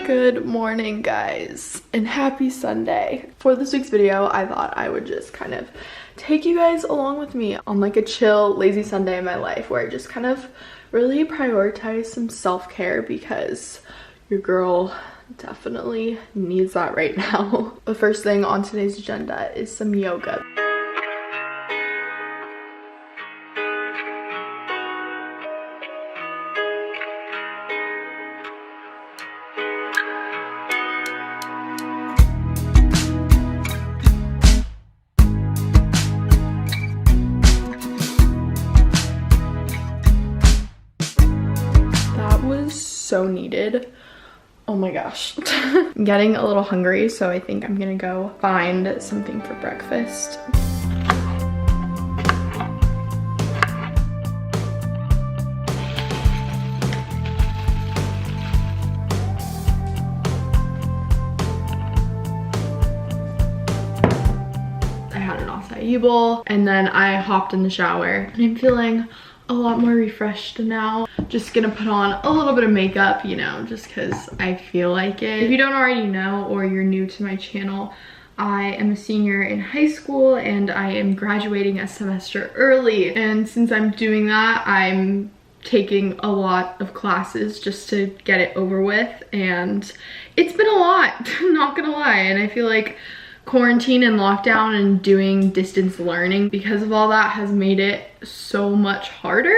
Good morning, guys, and happy Sunday. For this week's video, I thought I would just kind of take you guys along with me on like a chill, lazy Sunday in my life where I just kind of really prioritize some self-care because your girl definitely needs that right now. The first thing on today's agenda is some yoga. So needed. Oh my gosh. I'm getting a little hungry, so I think I'm gonna go find something for breakfast. I had an acai bowl and then I hopped in the shower and I'm feeling a lot more refreshed now. Just gonna put on a little bit of makeup, you know, just because I feel like it. If you don't already know or you're new to my channel, I am a senior in high school and I am graduating a semester early. And since I'm doing that, I'm taking a lot of classes just to get it over with. And it's been a lot, not gonna lie. And I feel like quarantine and lockdown and doing distance learning because of all that has made it so much harder.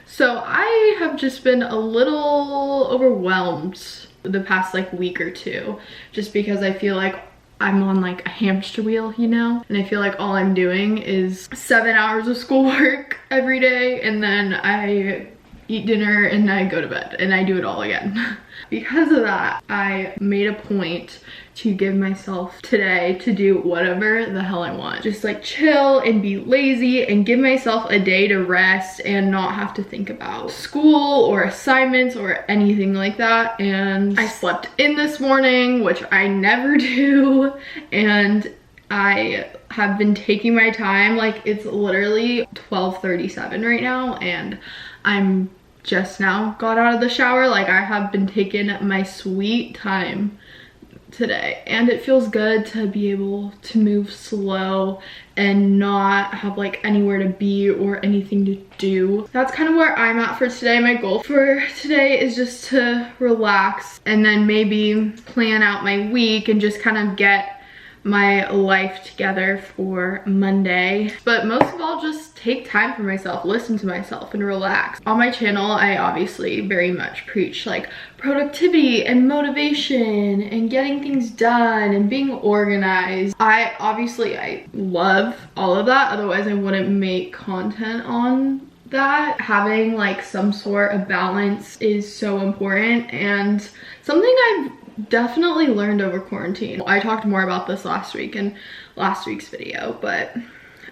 So I have just been a little overwhelmed the past like week or two just because I feel like I'm on like a hamster wheel, you know? And I feel like all I'm doing is 7 hours of schoolwork every day and then I eat dinner and I go to bed and I do it all again. Because of that, I made a point to give myself today to do whatever the hell I want. Just like chill and be lazy and give myself a day to rest and not have to think about school or assignments or anything like that. And I slept in this morning, which I never do. And I have been taking my time. Like it's literally 12:37 right now and I'm just now got out of the shower. Like I have been taking my sweet time today and it feels good to be able to move slow and not have like anywhere to be or anything to do. That's kind of where I'm at for today. My goal for today is just to relax and then maybe plan out my week and just kind of get my life together for Monday. But most of all, just take time for myself, listen to myself and relax. On my channel, I obviously very much preach like productivity and motivation and getting things done and being organized. I love all of that, otherwise I wouldn't make content on that. Having like some sort of balance is so important and something I've definitely learned over quarantine. I talked more about this last week in last week's video, but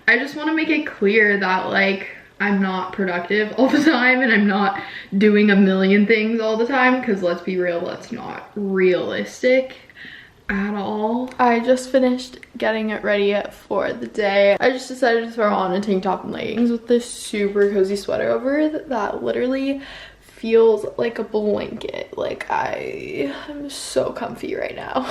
I just want to make it clear that like I'm not productive all the time and I'm not doing a million things all the time because let's be real, that's not realistic at all. I just finished getting it ready for the day. I just decided to throw on a tank top and leggings with this super cozy sweater over it that literally feels like a blanket. Like I am so comfy right now.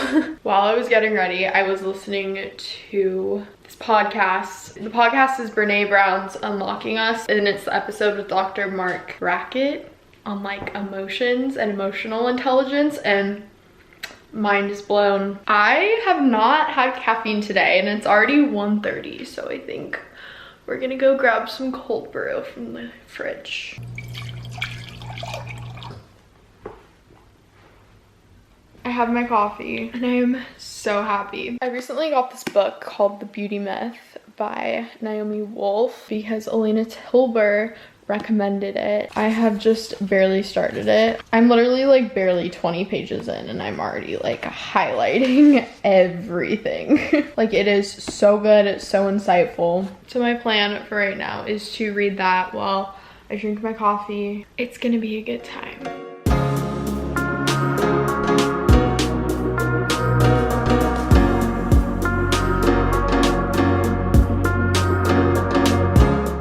While I was getting ready, I was listening to this podcast. The podcast is Brene Brown's Unlocking Us and it's the episode with Dr. Mark Brackett on like emotions and emotional intelligence and mind is blown. I have not had caffeine today and it's already 1:30, so I think we're gonna go grab some cold brew from the fridge. I have my coffee and I am so happy. I recently got this book called The Beauty Myth by Naomi Wolf because Elena Tilber recommended it. I have just barely started it. I'm literally like barely 20 pages in and I'm already like highlighting everything. Like it is so good, it's so insightful. So my plan for right now is to read that while I drink my coffee. It's gonna be a good time.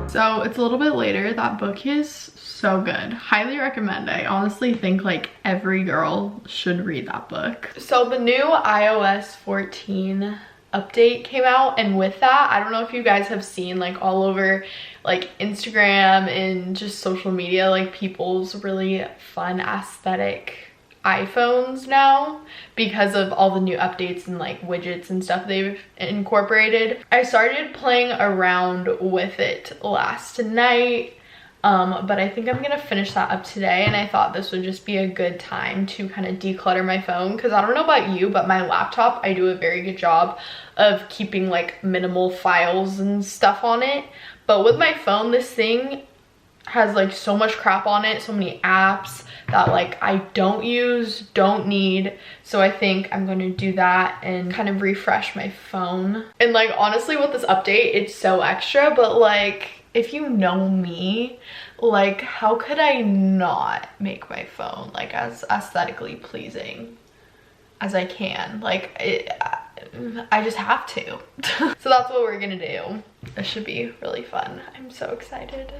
So it's a little bit later. That book is so good. Highly recommend. I honestly think like every girl should read that book. So the new iOS 14 update came out, and with that, I don't know if you guys have seen like all over like Instagram and just social media, like people's really fun aesthetic iPhones now because of all the new updates and like widgets and stuff they've incorporated. I started playing around with it last night, but I think I'm gonna finish that up today, and I thought this would just be a good time to kind of declutter my phone, because I don't know about you, but my laptop, I do a very good job of keeping like minimal files and stuff on it, but with my phone, this thing has like so much crap on it, so many apps that like I don't use, don't need. So I think I'm going to do that and kind of refresh my phone. And like honestly with this update, it's so extra, but like if you know me, like how could I not make my phone like as aesthetically pleasing as I can? Like I just have to. So that's what we're gonna do. This should be really fun. I'm so excited.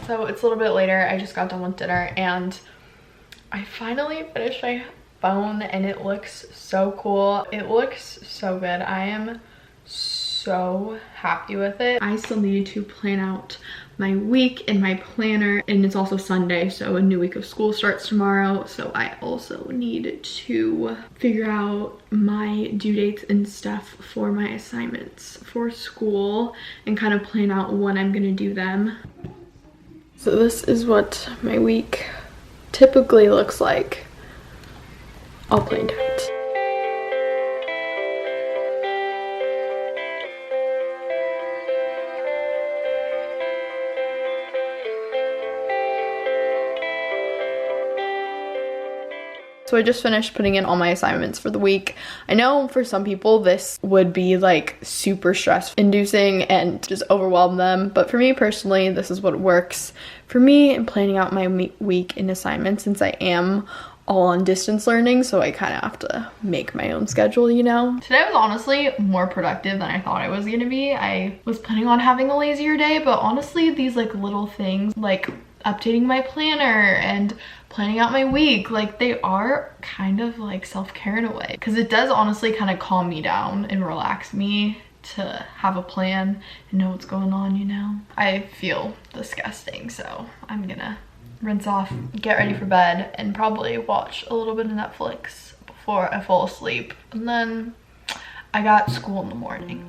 So it's a little bit later. I just got done with dinner and I finally finished my phone, and it looks so cool. It looks so good. I am so happy with it. I still need to plan out my week in my planner, and it's also Sunday, so a new week of school starts tomorrow, so I also need to figure out my due dates and stuff for my assignments for school and kind of plan out when I'm gonna do them. So this is what my week typically looks like. All planned out. So I just finished putting in all my assignments for the week. I know for some people this would be like super stress inducing and just overwhelm them, but for me personally, this is what works for me in planning out my week in assignments, since I am all on distance learning, so I kind of have to make my own schedule, you know? Today was honestly more productive than I thought I was gonna be. I was planning on having a lazier day, but honestly these like little things like updating my planner and planning out my week, like they are kind of like self-care in a way, because it does honestly kind of calm me down and relax me to have a plan and know what's going on, you know? I feel disgusting, so I'm gonna rinse off, get ready for bed, and probably watch a little bit of Netflix before I fall asleep. And then I got school in the morning.